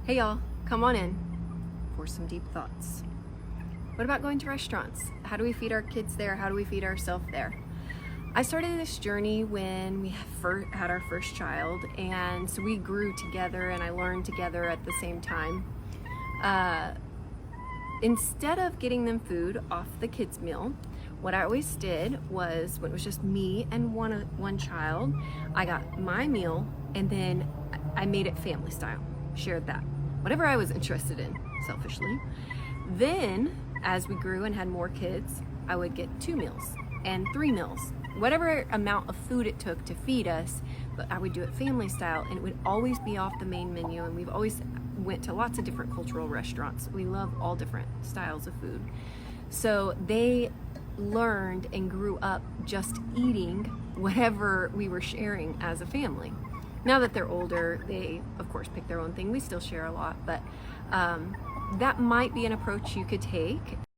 Hey y'all, come on in for some deep thoughts. What about going to restaurants? How do we feed our kids there? How do we feed ourselves there? I started this journey when we had our first child, and so we grew together and I learned together at the same time. Instead of getting them food off the kids' meal, what I always did was, when it was just me and one child, I got my meal and then I made it family style, shared that, whatever I was interested in, selfishly. Then, as we grew and had more kids, I would get 2 meals and 3 meals, whatever amount of food it took to feed us, but I would do it family style, and it would always be off the main menu, and we've always went to lots of different cultural restaurants. We love all different styles of food. So they learned and grew up just eating whatever we were sharing as a family. Now that they're older, they of course pick their own thing. We still share a lot, but that might be an approach you could take.